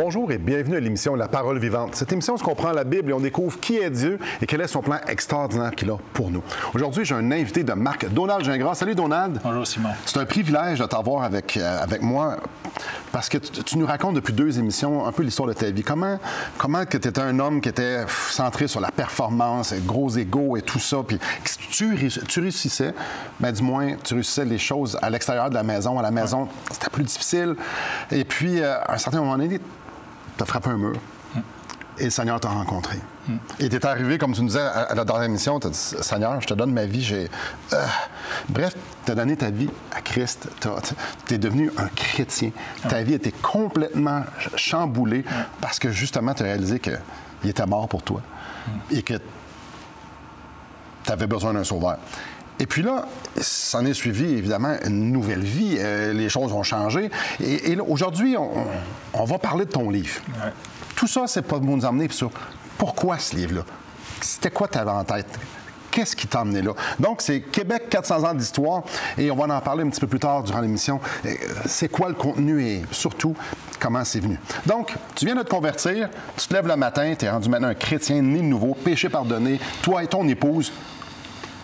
Bonjour et bienvenue à l'émission La Parole vivante. Cette émission, on comprend la Bible et on découvre qui est Dieu et quel est son plan extraordinaire qu'il a pour nous. Aujourd'hui, j'ai un invité de marque, Donald Gingras. Salut Donald. Bonjour Simon. C'est un privilège de t'avoir avec moi parce que tu nous racontes depuis 2 émissions un peu l'histoire de ta vie. Comment que tu étais un homme qui était centré sur la performance, gros ego et tout ça, puis tu réussissais, ben du moins, tu réussissais les choses à l'extérieur de la maison. À la maison, c'était plus difficile. Et puis, à un certain moment donné, tu as frappé un mur et le Seigneur t'a rencontré. Et tu es arrivé, comme tu nous disais à la dernière émission, tu as dit, Seigneur, je te donne ma vie. Bref, tu as donné ta vie à Christ. Tu es devenu un chrétien. Ta vie était complètement chamboulée parce que justement, tu as réalisé qu'il était mort pour toi et que tu avais besoin d'un sauveur. Et puis là, s'en est suivi, évidemment, une nouvelle vie. Les choses ont changé. Et là, aujourd'hui, on va parler de ton livre. Ouais. Tout ça, c'est pour nous emmener sur pourquoi ce livre-là? C'était quoi tu avais en tête? Qu'est-ce qui t'a emmené là? Donc, c'est Québec, 400 ans d'histoire. Et on va en parler un petit peu plus tard durant l'émission. C'est quoi le contenu et surtout, comment c'est venu? Donc, tu viens de te convertir, tu te lèves le matin, tu es rendu maintenant un chrétien né de nouveau, péché pardonné. Toi et ton épouse,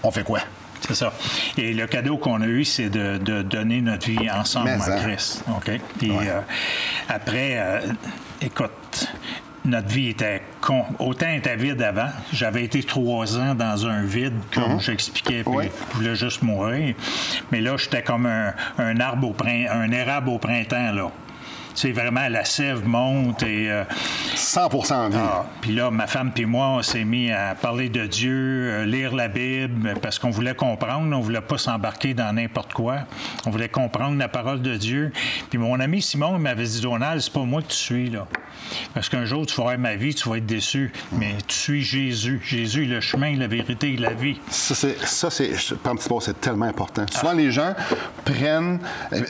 on fait quoi? C'est ça. Et le cadeau qu'on a eu, c'est de donner notre vie ensemble à Christ. OK? Puis après, écoute, notre vie était autant était vide avant. J'avais été 3 ans dans un vide, comme j'expliquais, puis je voulais juste mourir. Mais là, j'étais comme un érable au printemps, là. C'est vraiment, la sève monte et... 100% en vie. Puis là, ma femme puis moi, on s'est mis à parler de Dieu, lire la Bible, parce qu'on voulait comprendre, on voulait pas s'embarquer dans n'importe quoi. On voulait comprendre la parole de Dieu. Puis mon ami Simon, il m'avait dit, Donald, c'est pas moi que tu suis, là. Parce qu'un jour, tu vas avoir ma vie, tu vas être déçu. Mais tu suis Jésus. Jésus est le chemin, la vérité et la vie. Ça, c'est tellement important. Souvent, les gens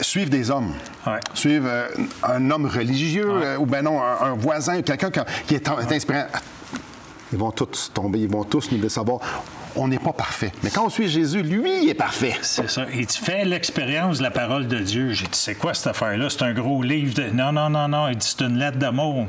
suivent des hommes. Ouais. Suivent un homme religieux ou ben non, un voisin, quelqu'un qui est inspirant. Ils vont tous tomber, ils vont tous nous décevoir. On n'est pas parfait. Mais quand on suit Jésus, lui, il est parfait. C'est ça. Et tu fais l'expérience de la parole de Dieu. J'ai dit, c'est quoi cette affaire-là? C'est un gros livre de... Non. Il dit, c'est une lettre d'amour.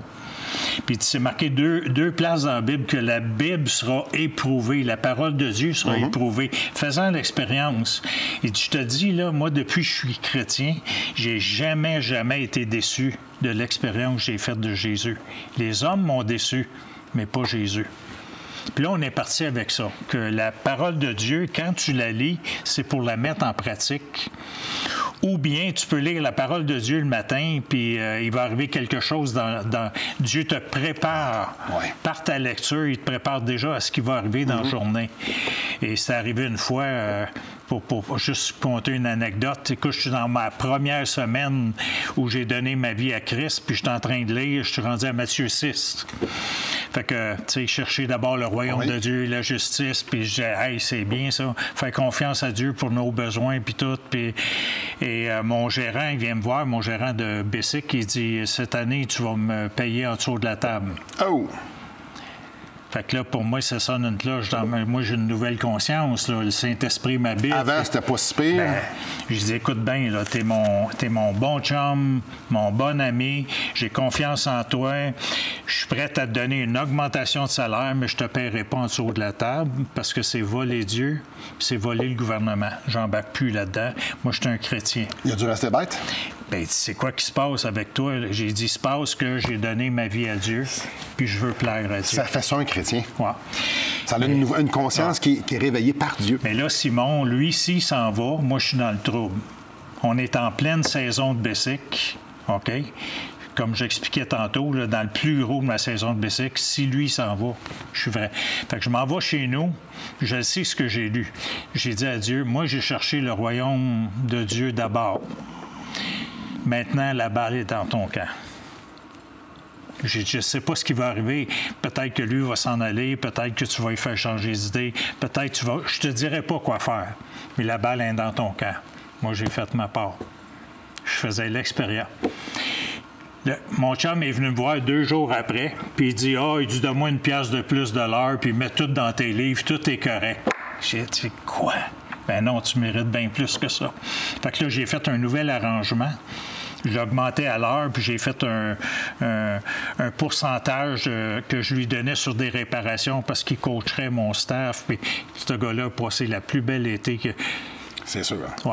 Puis c'est marqué deux places dans la Bible que la Bible sera éprouvée, la parole de Dieu sera éprouvée. Faisant l'expérience. Et je te dis, là, moi, depuis que je suis chrétien, j'ai jamais été déçu de l'expérience que j'ai faite de Jésus. Les hommes m'ont déçu, mais pas Jésus. Puis là, on est parti avec ça, que la parole de Dieu, quand tu la lis, c'est pour la mettre en pratique. Ou bien tu peux lire la parole de Dieu le matin, puis il va arriver quelque chose dans... Dieu te prépare. Par ta lecture, il te prépare déjà à ce qui va arriver dans la journée. Et c'est arrivé une fois... Pour juste compter une anecdote, écoute, je suis dans ma première semaine où j'ai donné ma vie à Christ, puis je suis en train de lire, je suis rendu à Matthieu 6. Fait que, tu sais, chercher d'abord le royaume de Dieu et la justice, puis je disais, hey, c'est bien ça, faire confiance à Dieu pour nos besoins, puis tout. Et mon gérant, il vient me voir, mon gérant de Bessic, il dit, cette année, tu vas me payer en dessous de la table. Oh! Fait que là, pour moi, ça sonne une cloche. Moi, j'ai une nouvelle conscience. Là. Le Saint-Esprit m'habite. Avant, c'était pas si pire. Je dis, écoute bien, là, t'es mon bon chum, mon bon ami. J'ai confiance en toi. Je suis prêt à te donner une augmentation de salaire, mais je te paierai pas en dessous de la table parce que c'est voler Dieu, puis c'est voler le gouvernement. J'embarque plus là-dedans. Moi, je suis un chrétien. Il a dû rester bête? Bien, c'est quoi qui se passe avec toi? J'ai dit, il se passe que j'ai donné ma vie à Dieu, puis je veux plaire à Dieu. Ça fait ça un chrétien. Ouais. Ça a une conscience qui est réveillée par Dieu. Mais là, Simon, lui, s'il s'en va, moi, je suis dans le trouble. On est en pleine saison de Bessic, OK? Comme j'expliquais tantôt, là, dans le plus gros de ma saison de Bessic, si lui s'en va, je suis vrai. Fait que je m'en vais chez nous, je sais ce que j'ai lu. J'ai dit à Dieu, moi, j'ai cherché le royaume de Dieu d'abord. Maintenant, la balle est dans ton camp. Je ne sais pas ce qui va arriver. Peut-être que lui va s'en aller, peut-être que tu vas lui faire changer d'idée, peut-être que tu vas... Je te dirai pas quoi faire, mais la balle est dans ton camp. Moi, j'ai fait ma part. Je faisais l'expérience. Mon chum est venu me voir 2 jours après, puis il dit « Ah, il dit, donne-moi une pièce de plus de l'heure, puis mets tout dans tes livres, tout est correct. » J'ai dit « Quoi? » Ben non, tu mérites bien plus que ça. Fait que là, j'ai fait un nouvel arrangement. je l'ai augmenté à l'heure, puis j'ai fait un pourcentage que je lui donnais sur des réparations parce qu'il coacherait mon staff. Puis ce gars-là a passé la plus belle été que... C'est sûr. Ouais.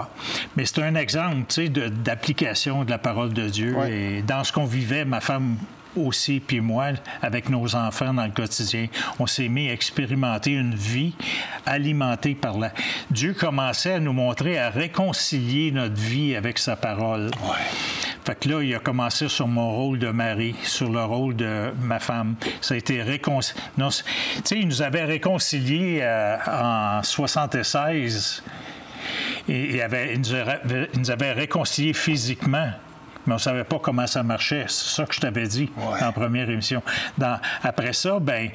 Mais c'est un exemple, tu sais, d'application de la parole de Dieu. Ouais. Et dans ce qu'on vivait, ma femme aussi, puis moi, avec nos enfants dans le quotidien, on s'est mis à expérimenter une vie alimentée par la... Dieu commençait à nous montrer, à réconcilier notre vie avec sa parole. Ouais. Fait que là, il a commencé sur mon rôle de mari, sur le rôle de ma femme. Ça a été réconcilié. Tu sais, il nous avait réconciliés en 76. Et il nous avait réconciliés physiquement. Mais on ne savait pas comment ça marchait. C'est ça que je t'avais dit dans la première émission. Après ça, ben,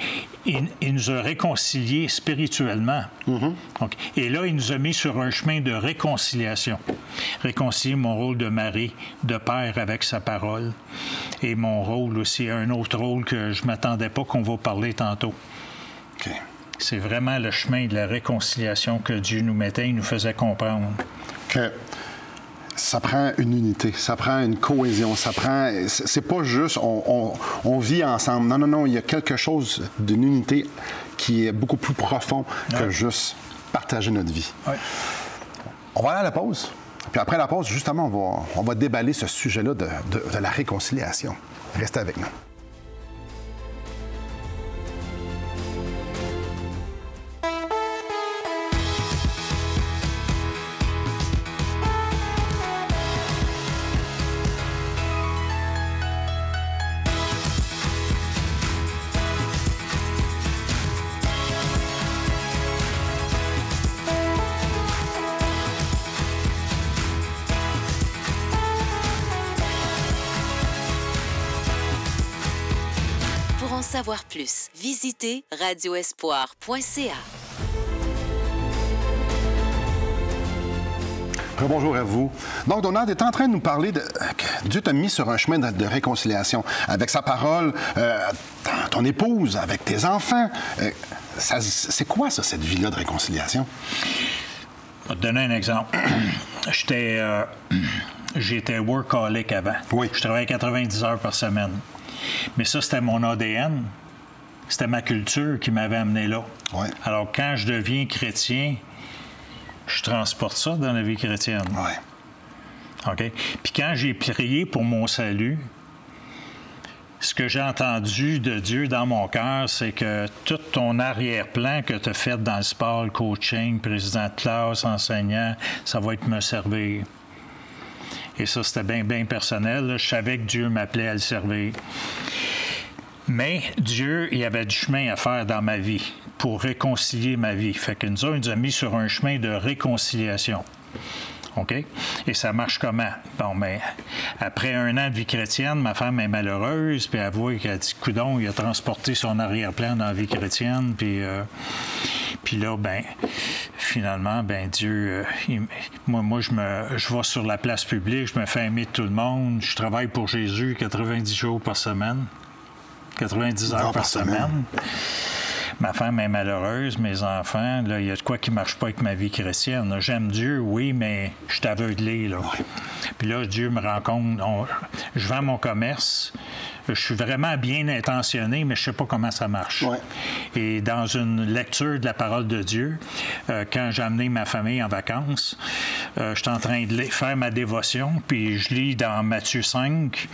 il nous a réconciliés spirituellement. Donc, et là, il nous a mis sur un chemin de réconciliation. Réconcilier mon rôle de mari, de père avec sa parole. Et mon rôle aussi, un autre rôle que je ne m'attendais pas qu'on va parler tantôt. OK. C'est vraiment le chemin de la réconciliation que Dieu nous mettait, il nous faisait comprendre. Que ça prend une unité, ça prend une cohésion, ça prend... C'est pas juste on vit ensemble. Non, non, non, il y a quelque chose d'une unité qui est beaucoup plus profond que juste partager notre vie. Ouais. On va aller à la pause. Puis après la pause, justement, on va déballer ce sujet-là de la réconciliation. Restez avec nous. Pour en savoir plus, visitez radioespoir.ca. Bonjour à vous. Donc, Donald est en train de nous parler de... Dieu t'a mis sur un chemin de réconciliation avec sa parole, ton épouse, avec tes enfants. C'est quoi, ça, cette vie-là de réconciliation? Je vais te donner un exemple. J'étais workaholic avant. Oui. Je travaillais 90 heures par semaine. Mais ça, c'était mon ADN. C'était ma culture qui m'avait amené là. Oui. Alors, quand je deviens chrétien, je transporte ça dans la vie chrétienne. Oui. OK? Puis quand j'ai prié pour mon salut, ce que j'ai entendu de Dieu dans mon cœur, c'est que tout ton arrière-plan que tu as fait dans le sport, le coaching, président de classe, enseignant, ça va être me servir. Et ça, c'était bien, bien personnel. Là. Je savais que Dieu m'appelait à le servir. Mais Dieu, il y avait du chemin à faire dans ma vie pour réconcilier ma vie. Fait qu'il nous a mis sur un chemin de réconciliation. OK? Et ça marche comment? Bon, mais après 1 an de vie chrétienne, ma femme est malheureuse, puis elle voit qu'elle dit, coudon, il a transporté son arrière-plan dans la vie chrétienne, puis là, ben, finalement, ben Dieu, moi, je vais sur la place publique, je me fais aimer de tout le monde, je travaille pour Jésus 90 jours par semaine, 90 heures par semaine. Ma femme est malheureuse, mes enfants, là, il y a de quoi qui ne marche pas avec ma vie chrétienne. Là, j'aime Dieu, oui, mais je suis aveuglé, là. Ouais. Puis là, Dieu me rencontre. Je vends mon commerce. Je suis vraiment bien intentionné, mais je ne sais pas comment ça marche. Ouais. Et dans une lecture de la parole de Dieu, quand j'ai amené ma famille en vacances, je suis en train de faire ma dévotion, puis je lis dans Matthieu 5.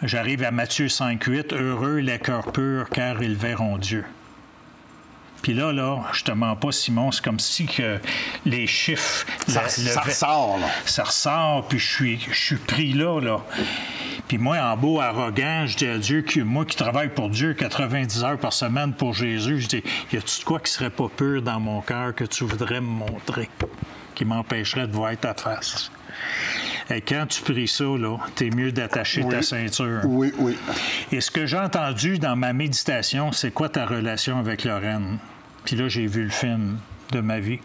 J'arrive à Matthieu 5,8. « Heureux les cœurs purs, car ils verront Dieu. » Puis là, je te mens pas, Simon, c'est comme si que les chiffres... Ça ressort, là. Ça ressort, puis je suis pris là. Puis moi, en beau arrogant, je dis à Dieu, moi qui travaille pour Dieu 90 heures par semaine pour Jésus, je dis, y a-tu de quoi qui serait pas pur dans mon cœur que tu voudrais me montrer, qui m'empêcherait de voir ta face? Et quand tu pries ça, là, t'es mieux d'attacher ta ceinture. Oui, oui. Et ce que j'ai entendu dans ma méditation, c'est quoi ta relation avec Lorraine? Puis là, j'ai vu le film de ma vie.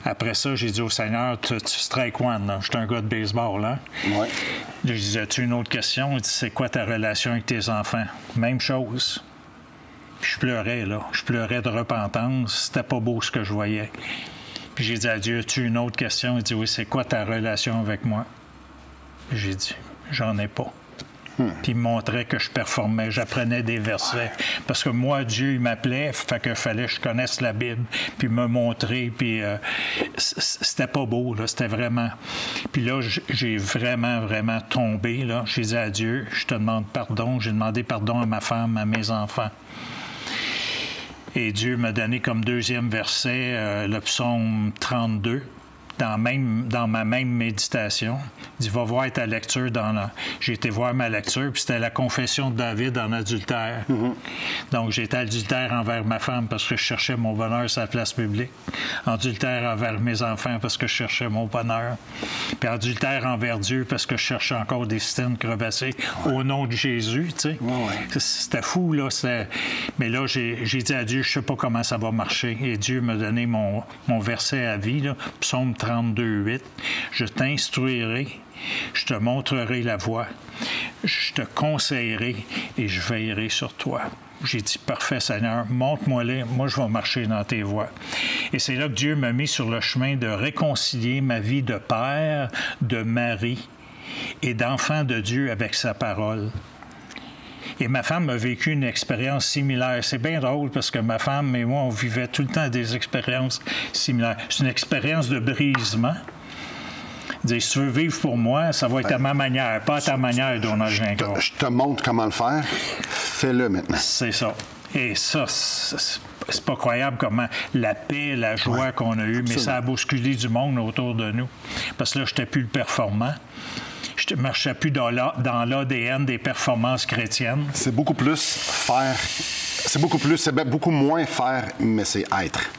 Après ça, j'ai dit au Seigneur, tu strike one, là. J'étais un gars de baseball, là. Oui. Je disais, as-tu une autre question? Il dit, c'est quoi ta relation avec tes enfants? Même chose. Puis je pleurais, là. Je pleurais de repentance. C'était pas beau ce que je voyais. Puis j'ai dit à Dieu, as-tu une autre question? Il dit, oui, c'est quoi ta relation avec moi? J'ai dit, j'en ai pas. Puis il me montrait que je performais, j'apprenais des versets. Parce que moi, Dieu, il m'appelait, fait que fallait que je connaisse la Bible, puis me montrer, puis c'était pas beau, là, c'était vraiment... Puis là, j'ai vraiment, vraiment tombé, là. J'ai dit à Dieu, je te demande pardon, j'ai demandé pardon à ma femme, à mes enfants. Et Dieu m'a donné comme deuxième verset le psaume 32. Dans ma même méditation. Il dit, va voir ta lecture J'ai été voir ma lecture, puis c'était la confession de David en adultère. Donc, j'étais adultère envers ma femme parce que je cherchais mon bonheur sur la place publique. Adultère envers mes enfants parce que je cherchais mon bonheur. Puis adultère envers Dieu parce que je cherchais encore des citernes crevassées au nom de Jésus, tu sais. C'était fou, là. Mais là, j'ai dit à Dieu, je sais pas comment ça va marcher. Et Dieu m'a donné mon verset à vie, là, psaume 32:8. Je t'instruirai, je te montrerai la voie, je te conseillerai et je veillerai sur toi. J'ai dit, parfait Seigneur, montre-moi-les, moi je vais marcher dans tes voies. Et c'est là que Dieu m'a mis sur le chemin de réconcilier ma vie de père, de mari et d'enfant de Dieu avec sa parole. Et ma femme a vécu une expérience similaire. C'est bien drôle parce que ma femme et moi, on vivait tout le temps des expériences similaires. C'est une expérience de brisement. Dire, si tu veux vivre pour moi, ça va être à ma manière, pas à ta manière, Donald Gingras. Je te montre comment le faire. Fais-le maintenant. C'est ça. Et ça, c'est pas croyable comment la paix, la joie qu'on a eue, mais ça a bousculé du monde autour de nous. Parce que là, je n'étais plus le performant. Je ne marchais plus dans l'ADN des performances chrétiennes. C'est beaucoup plus faire. C'est beaucoup moins faire, mais c'est être.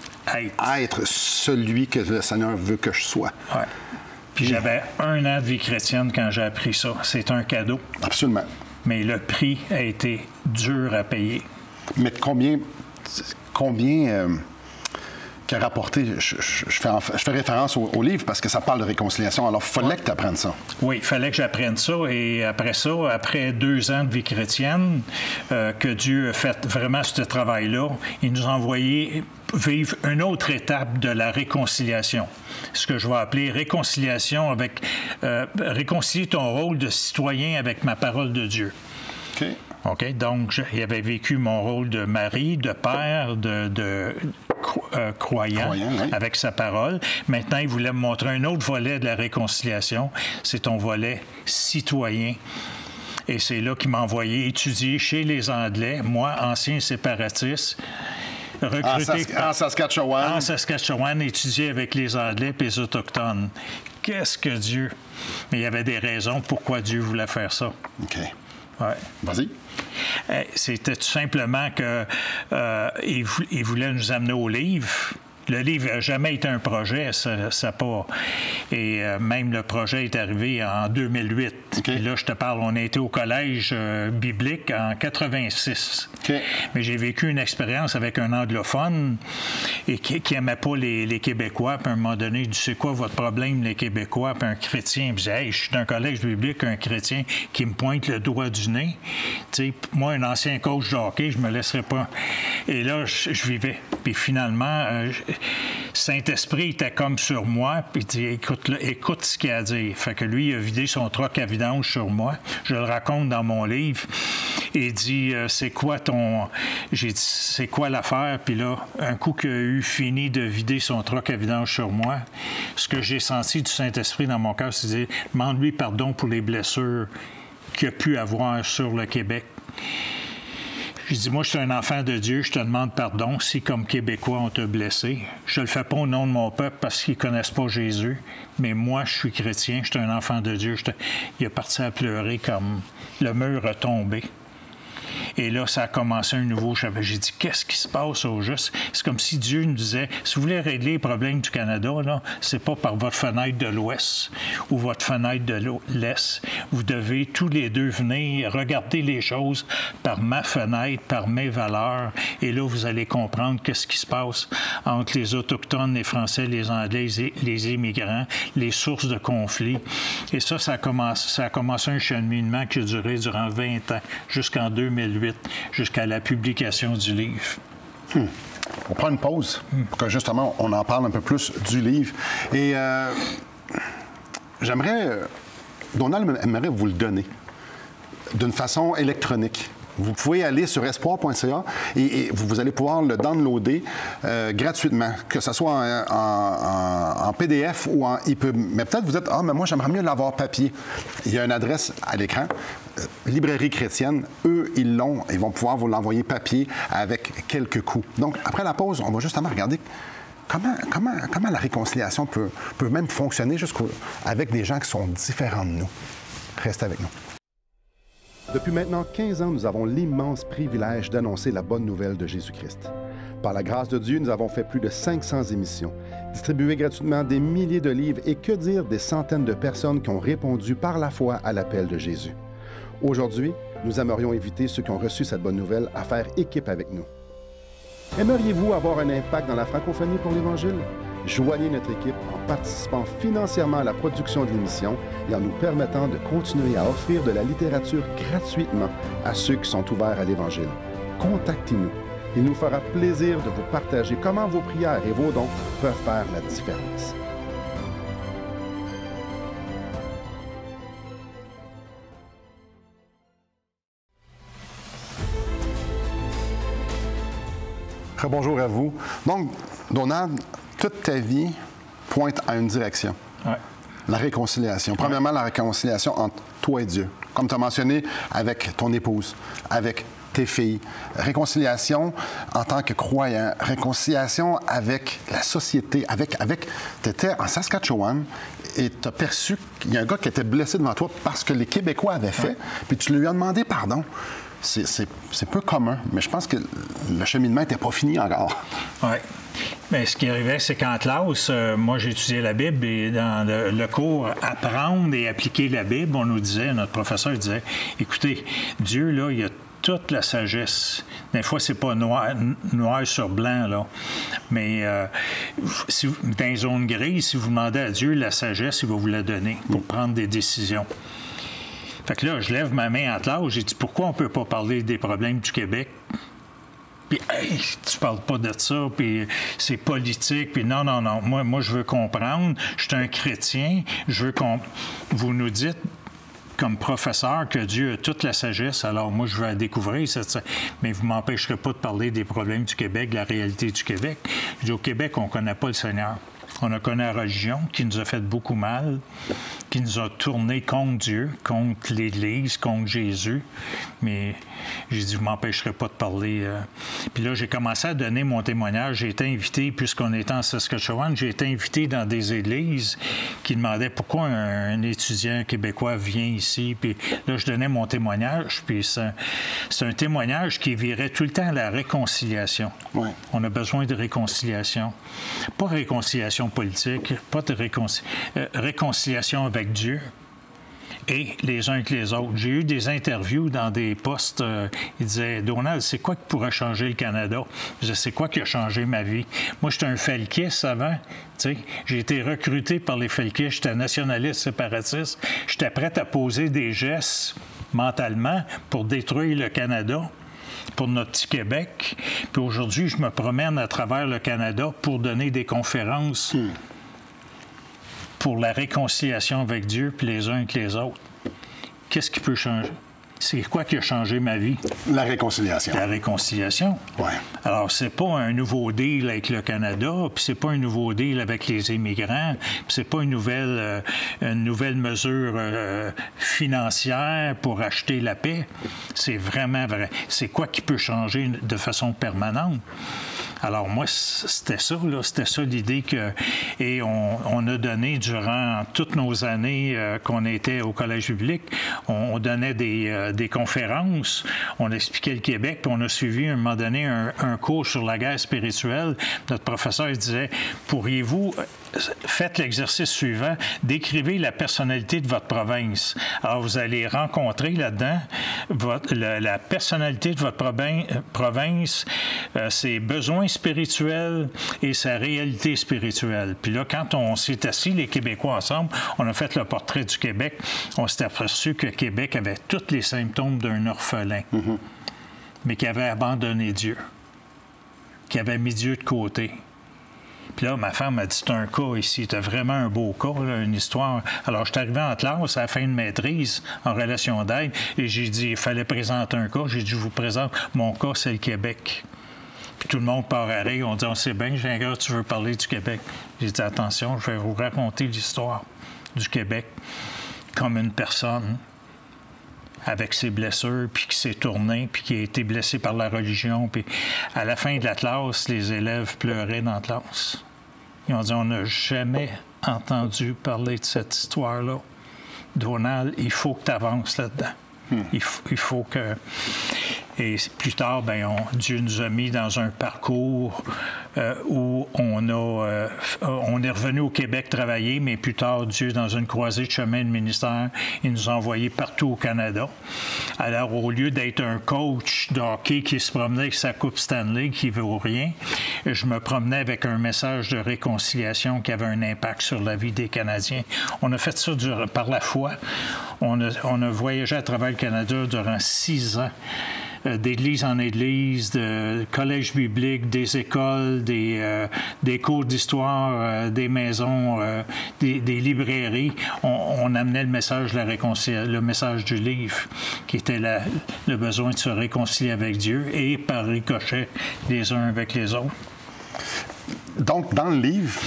Être celui que le Seigneur veut que je sois. Ouais. Puis j'avais 1 an de vie chrétienne quand j'ai appris ça. C'est un cadeau. Absolument. Mais le prix a été dur à payer. Mais combien qu'a rapporté, je fais référence au livre parce que ça parle de réconciliation. Alors, il fallait que tu apprennes ça. Oui, il fallait que j'apprenne ça. Et après ça, après 2 ans de vie chrétienne, que Dieu a fait vraiment ce travail-là, il nous a envoyé vivre une autre étape de la réconciliation. Ce que je vais appeler réconciliation avec... réconcilier ton rôle de citoyen avec ma parole de Dieu. OK. OK? Donc, j'avais vécu mon rôle de mari, de père, de croyant oui. Avec sa parole. Maintenant, il voulait me montrer un autre volet de la réconciliation. C'est ton volet citoyen. Et c'est là qu'il m'a envoyé étudier chez les Anglais, moi, ancien séparatiste, recruté en Saskatchewan. En Saskatchewan, étudier avec les Anglais et les Autochtones. Qu'est-ce que Dieu... Mais il y avait des raisons pourquoi Dieu voulait faire ça. OK. Ouais. Vas-y. C'était tout simplement qu'il voulait nous amener au livre. Le livre n'a jamais été un projet, ça pas. Et même le projet est arrivé en 2008. Okay. Et là, je te parle, on a été au collège biblique en 86. Okay. Mais j'ai vécu une expérience avec un anglophone et qui n'aimait pas les Québécois. Puis à un moment donné, il dit, c'est quoi votre problème, les Québécois? Puis un chrétien, il disait, hey, je suis d'un collège biblique, un chrétien qui me pointe le doigt du nez. Tu sais, moi, un ancien coach de hockey, je me laisserais pas. Et là, je vivais. Puis finalement, Saint-Esprit était comme sur moi, puis il dit, écoute ce qu'il a à dire. Fait que lui, il a vidé son troc à vidange sur moi. Je le raconte dans mon livre. Et il dit, c'est quoi ton... J'ai dit, c'est quoi l'affaire? Puis là, un coup qu'il a eu fini de vider son troc à vidange sur moi, ce que j'ai senti du Saint-Esprit dans mon cœur, c'est de dire, demande-lui pardon pour les blessures qu'il a pu avoir sur le Québec. Je dis, moi, je suis un enfant de Dieu, je te demande pardon si, comme Québécois, on t'a blessé. Je le fais pas au nom de mon peuple parce qu'ils connaissent pas Jésus, mais moi, je suis chrétien, je suis un enfant de Dieu. Il est parti à pleurer comme le mur a tombé. Et là, ça a commencé un nouveau chapitre. J'ai dit, qu'est-ce qui se passe au juste? C'est comme si Dieu nous disait, si vous voulez régler les problèmes du Canada, là, c'est pas par votre fenêtre de l'Ouest ou votre fenêtre de l'Est. Vous devez tous les deux venir regarder les choses par ma fenêtre, par mes valeurs. Et là, vous allez comprendre qu'est-ce qui se passe entre les Autochtones, les Français, les Anglais, les immigrants, les sources de conflits. Et ça a commencé un cheminement qui a duré durant 20 ans, jusqu'en 2008, jusqu'à la publication du livre. On prend une pause pour que, justement, on en parle un peu plus du livre. Et j'aimerais Donald aimerait vous le donner d'une façon électronique. Vous pouvez aller sur espoir.ca et vous allez pouvoir le downloader gratuitement, que ce soit en PDF ou en EPUB. Mais peut-être vous êtes « Ah, mais moi, j'aimerais mieux l'avoir papier. » Il y a une adresse à l'écran. Librairie chrétienne, eux, ils l'ont. Ils vont pouvoir vous l'envoyer papier avec quelques coûts. Donc, après la pause, on va justement regarder comment la réconciliation peut même fonctionner avec des gens qui sont différents de nous. Restez avec nous. Depuis maintenant 15 ans, nous avons l'immense privilège d'annoncer la bonne nouvelle de Jésus-Christ. Par la grâce de Dieu, nous avons fait plus de 500 émissions, distribué gratuitement des milliers de livres et que dire des centaines de personnes qui ont répondu par la foi à l'appel de Jésus. Aujourd'hui, nous aimerions inviter ceux qui ont reçu cette bonne nouvelle à faire équipe avec nous. Aimeriez-vous avoir un impact dans la francophonie pour l'Évangile? Joignez notre équipe en participant financièrement à la production de l'émission et en nous permettant de continuer à offrir de la littérature gratuitement à ceux qui sont ouverts à l'Évangile. Contactez-nous. Il nous fera plaisir de vous partager comment vos prières et vos dons peuvent faire la différence. Bonjour à vous. Donc, Donald, toute ta vie pointe à une direction. Ouais. La réconciliation. Premièrement, la réconciliation entre toi et Dieu. Comme tu as mentionné, avec ton épouse, avec tes filles. Réconciliation en tant que croyant. Réconciliation avec la société. Tu étais en Saskatchewan et tu as perçu qu'il y a un gars qui était blessé devant toi parce que les Québécois avaient fait, puis tu lui as demandé pardon. C'est peu commun, mais je pense que le cheminement n'était pas fini encore. Oui. Mais ce qui arrivait, c'est qu'en classe, moi, j'étudiais la Bible et dans le cours « Apprendre et appliquer la Bible », on nous disait, notre professeur disait, « Écoutez, Dieu, là, il a toute la sagesse. Des fois, c'est pas noir sur blanc, là. Mais dans les zones grises, si vous demandez à Dieu la sagesse, il va vous la donner pour prendre des décisions. » Fait que là, je lève ma main en classe, j'ai dit « Pourquoi on ne peut pas parler des problèmes du Québec? » Puis, hey, tu parles pas de ça, puis c'est politique, puis non. Moi, je veux comprendre. Je suis un chrétien. Je veux qu'on... Vous nous dites, comme professeur, que Dieu a toute la sagesse, alors moi, je veux la découvrir. Mais vous ne m'empêcherez pas de parler des problèmes du Québec, de la réalité du Québec. Je dis, au Québec, on ne connaît pas le Seigneur. On a connu la religion qui nous a fait beaucoup mal, qui nous a tourné contre Dieu, contre l'Église, contre Jésus. Mais j'ai dit, vous ne m'empêcherez pas de parler. Puis là, j'ai commencé à donner mon témoignage. J'ai été invité, puisqu'on était en Saskatchewan, j'ai été invité dans des églises qui demandaient pourquoi un étudiant québécois vient ici. Puis là, je donnais mon témoignage. Puis c'est un témoignage qui virait tout le temps à la réconciliation. Ouais. On a besoin de réconciliation. Pas réconciliation politique, pas de réconciliation avec Dieu et les uns avec les autres. J'ai eu des interviews dans des postes, ils disaient « Donald, c'est quoi qui pourrait changer le Canada? » Je disais « C'est quoi qui a changé ma vie? » Moi, j'étais un felkiste avant. J'ai été recruté par les felkistes, j'étais nationaliste séparatiste. J'étais prêt à poser des gestes mentalement pour détruire le Canada, pour notre petit Québec. Puis aujourd'hui, je me promène à travers le Canada pour donner des conférences pour la réconciliation avec Dieu, puis les uns avec les autres. Qu'est-ce qui peut changer? C'est quoi qui a changé ma vie? La réconciliation. La réconciliation. Oui. Alors, c'est pas un nouveau deal avec le Canada, puis c'est pas un nouveau deal avec les immigrants, puis c'est pas une nouvelle mesure financière pour acheter la paix. C'est vraiment vrai. C'est quoi qui peut changer de façon permanente? Alors moi, c'était ça l'idée que... Et on a donné durant toutes nos années qu'on était au Collège biblique, on donnait des conférences, on expliquait le Québec, puis on a suivi à un moment donné un cours sur la guerre spirituelle. Notre professeur disait, pourriez-vous... Faites l'exercice suivant, décrivez la personnalité de votre province. Alors, vous allez rencontrer là-dedans la personnalité de votre province, ses besoins spirituels et sa réalité spirituelle. Puis là, quand on s'est assis, les Québécois ensemble, on a fait le portrait du Québec, on s'est aperçu que Québec avait tous les symptômes d'un orphelin, mais qui avait abandonné Dieu, qui avait mis Dieu de côté. Puis là, ma femme m'a dit, c'est un cas ici, c'est vraiment un beau cas, là, une histoire. Alors, je suis arrivé en classe à la fin de maîtrise en relation d'aide et j'ai dit, il fallait présenter un cas. J'ai dit, je vous présente, mon cas, c'est le Québec. Puis tout le monde part à rire. On dit, on sait bien, Gingras, tu veux parler du Québec. J'ai dit, attention, je vais vous raconter l'histoire du Québec comme une personne avec ses blessures, puis qui s'est tourné, puis qui a été blessé par la religion. Puis à la fin de la classe, les élèves pleuraient dans la classe. Ils ont dit, on n'a jamais entendu parler de cette histoire-là. Donald, il faut que tu avances là-dedans. Il faut que... Et plus tard, Dieu nous a mis dans un parcours où on est revenu au Québec travailler, mais plus tard, Dieu, dans une croisée de chemin de ministère, il nous a envoyés partout au Canada. Alors, au lieu d'être un coach de hockey qui se promenait avec sa coupe Stanley qui ne vaut rien, je me promenais avec un message de réconciliation qui avait un impact sur la vie des Canadiens. On a fait ça par la foi. On a voyagé à travers le Canada durant 6 ans. D'église en église, de collèges bibliques, des écoles, des cours d'histoire, des maisons, des librairies. On amenait le message de la réconciliation, le message du livre, qui était le besoin de se réconcilier avec Dieu et par ricochet les uns avec les autres. Donc, dans le livre,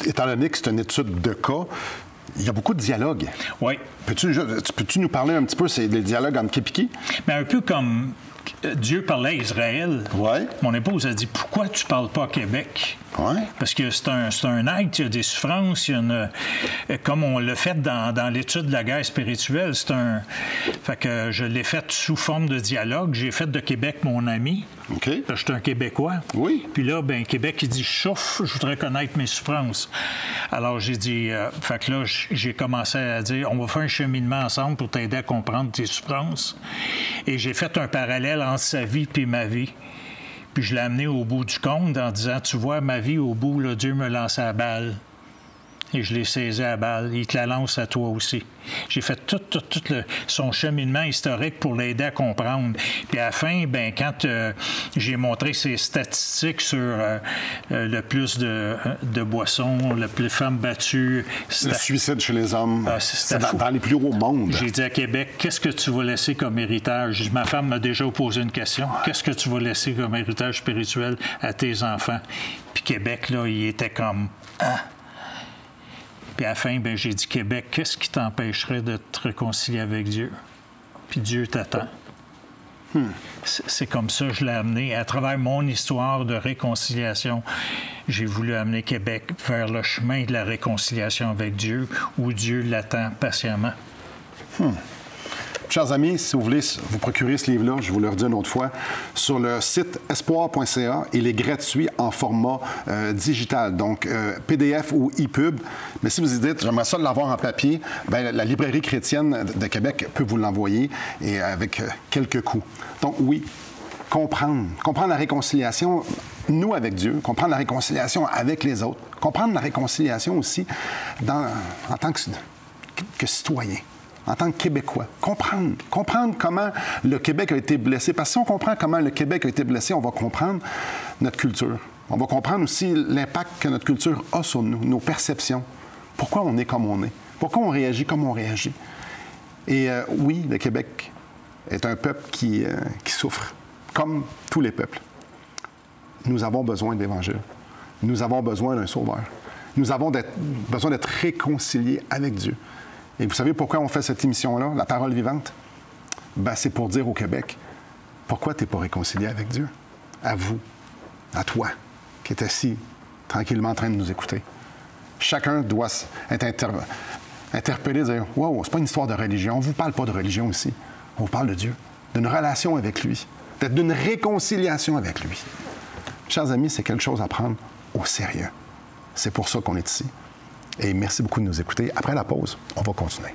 étant donné que c'est une étude de cas, il y a beaucoup de dialogues. Oui. Peux-tu nous parler un petit peu des dialogues entre Kipiki? Mais un peu comme Dieu parlait à Israël. Ouais. Mon épouse a dit, pourquoi tu ne parles pas à Québec? Ouais. Parce que c'est un acte, il y a des souffrances, comme on l'a fait dans l'étude de la guerre spirituelle, fait que je l'ai fait sous forme de dialogue. J'ai fait de Québec mon ami. OK. Je suis un Québécois. Oui. Puis là, Québec, il dit, je souffre, je voudrais connaître mes souffrances. Alors, j'ai dit, fait que là, j'ai commencé à dire, on va faire un cheminement ensemble pour t'aider à comprendre tes souffrances. Et j'ai fait un parallèle entre sa vie et ma vie. Puis je l'ai amené au bout du compte en disant, tu vois, ma vie au bout, là, Dieu me lance à la balle. Et je l'ai saisi à la balle. Il te la lance à toi aussi. J'ai fait tout son cheminement historique pour l'aider à comprendre. Puis à la fin, quand j'ai montré ses statistiques sur le plus de boissons, le plus de femmes battues... Le suicide chez les hommes, c'est dans les plus hauts mondes. J'ai dit à Québec, qu'est-ce que tu vas laisser comme héritage? Ma femme m'a déjà posé une question. Qu'est-ce que tu vas laisser comme héritage spirituel à tes enfants? Puis Québec, là, il était comme... Puis à la fin, j'ai dit, Québec, qu'est-ce qui t'empêcherait de te réconcilier avec Dieu? Puis Dieu t'attend. C'est comme ça que je l'ai amené. À travers mon histoire de réconciliation, j'ai voulu amener Québec vers le chemin de la réconciliation avec Dieu, où Dieu l'attend patiemment. Chers amis, si vous voulez vous procurer ce livre-là, je vous le redis une autre fois, sur le site espoir.ca, il est gratuit en format digital, donc PDF ou EPUB. Mais si vous y dites, j'aimerais ça l'avoir en papier, la librairie chrétienne de Québec peut vous l'envoyer et avec quelques coûts. Donc oui, comprendre la réconciliation, nous avec Dieu, comprendre la réconciliation avec les autres, comprendre la réconciliation aussi en tant que citoyen. En tant que Québécois, comprendre comment le Québec a été blessé. Parce que si on comprend comment le Québec a été blessé, on va comprendre notre culture. On va comprendre aussi l'impact que notre culture a sur nous, nos perceptions. Pourquoi on est comme on est. Pourquoi on réagit comme on réagit. Et oui, le Québec est un peuple qui souffre, comme tous les peuples. Nous avons besoin de l'Évangile. Nous avons besoin d'un sauveur. Nous avons besoin d'être réconciliés avec Dieu. Et vous savez pourquoi on fait cette émission-là, La Parole vivante? C'est pour dire au Québec, pourquoi tu n'es pas réconcilié avec Dieu? À vous, à toi, qui est assis tranquillement en train de nous écouter. Chacun doit être interpellé, dire, « Wow, c'est pas une histoire de religion. On ne vous parle pas de religion ici. On vous parle de Dieu, d'une relation avec lui, peut-être d'une réconciliation avec lui. » Chers amis, c'est quelque chose à prendre au sérieux. C'est pour ça qu'on est ici. Et merci beaucoup de nous écouter. Après la pause, on va continuer.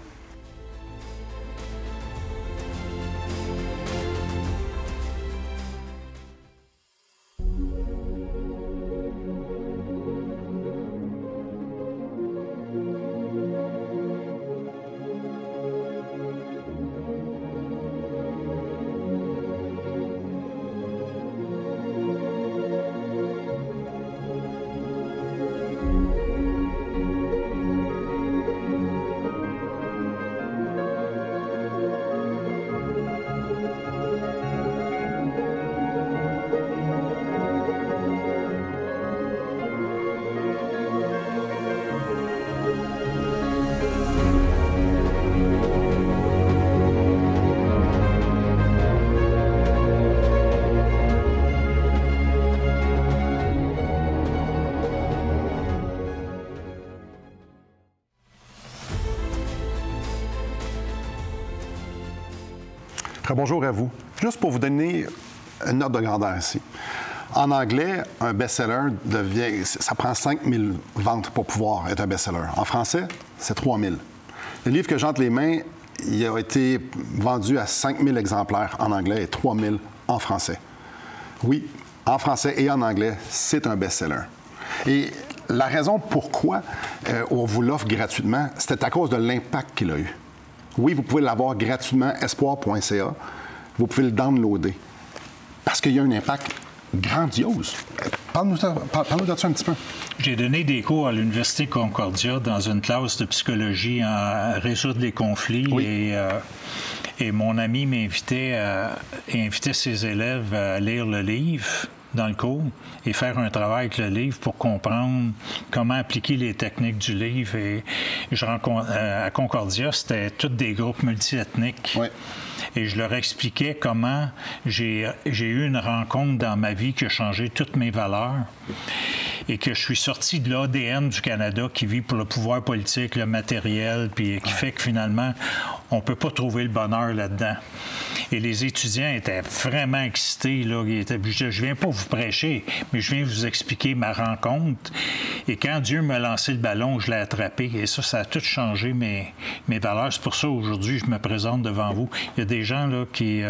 Bonjour à vous. Juste pour vous donner une note de grandeur ici. En anglais, un best-seller ça prend 5000 ventes pour pouvoir être un best-seller. En français, c'est 3000. Le livre que j'ai entre les mains, il a été vendu à 5000 exemplaires en anglais et 3000 en français. Oui, en français et en anglais, c'est un best-seller. Et la raison pourquoi on vous l'offre gratuitement, c'était à cause de l'impact qu'il a eu. Oui, vous pouvez l'avoir gratuitement, espoir.ca. Vous pouvez le downloader. Parce qu'il y a un impact grandiose. Parle-nous de ça un petit peu. J'ai donné des cours à l'Université Concordia dans une classe de psychologie à résoudre les conflits. Oui. Et mon ami m'invitait ses élèves à lire le livre dans le cours et faire un travail avec le livre pour comprendre comment appliquer les techniques du livre. Et à Concordia, c'était tous des groupes multiethniques. Oui. Et je leur expliquais comment j'ai eu une rencontre dans ma vie qui a changé toutes mes valeurs et que je suis sorti de l'ADN du Canada qui vit pour le pouvoir politique, le matériel, puis qui fait que finalement, on ne peut pas trouver le bonheur là-dedans. Et les étudiants étaient vraiment excités. Là. Je ne viens pas vous prêcher, mais je viens vous expliquer ma rencontre. Et quand Dieu m'a lancé le ballon, je l'ai attrapé. Et ça a tout changé mes valeurs. C'est pour ça, aujourd'hui, je me présente devant vous. Il y a des gens là, qui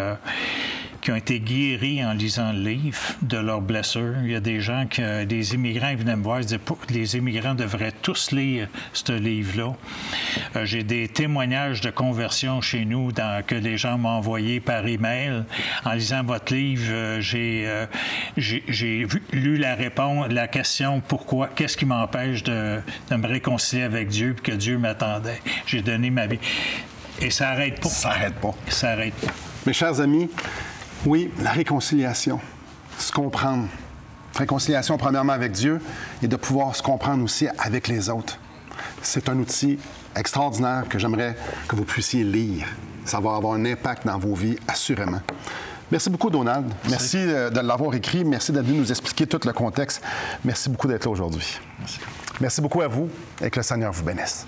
ont été guéris en lisant le livre de leurs blessures. Il y a des gens, des immigrants venaient me voir, ils disaient les immigrants devraient tous lire ce livre-là. J'ai des témoignages de conversion chez nous que les gens m'ont envoyés par email. En lisant votre livre, j'ai lu la question « Pourquoi? Qu'est-ce qui m'empêche de me réconcilier avec Dieu puis que Dieu m'attendait? » J'ai donné ma vie. Et ça n'arrête pas. Ça n'arrête pas. Ça n'arrête pas. Mes chers amis, oui, la réconciliation, se comprendre. Réconciliation, premièrement, avec Dieu et de pouvoir se comprendre aussi avec les autres. C'est un outil extraordinaire que j'aimerais que vous puissiez lire. Ça va avoir un impact dans vos vies, assurément. Merci beaucoup, Donald. Merci de l'avoir écrit. Merci d'être venu nous expliquer tout le contexte. Merci beaucoup d'être là aujourd'hui. Merci beaucoup à vous et que le Seigneur vous bénisse.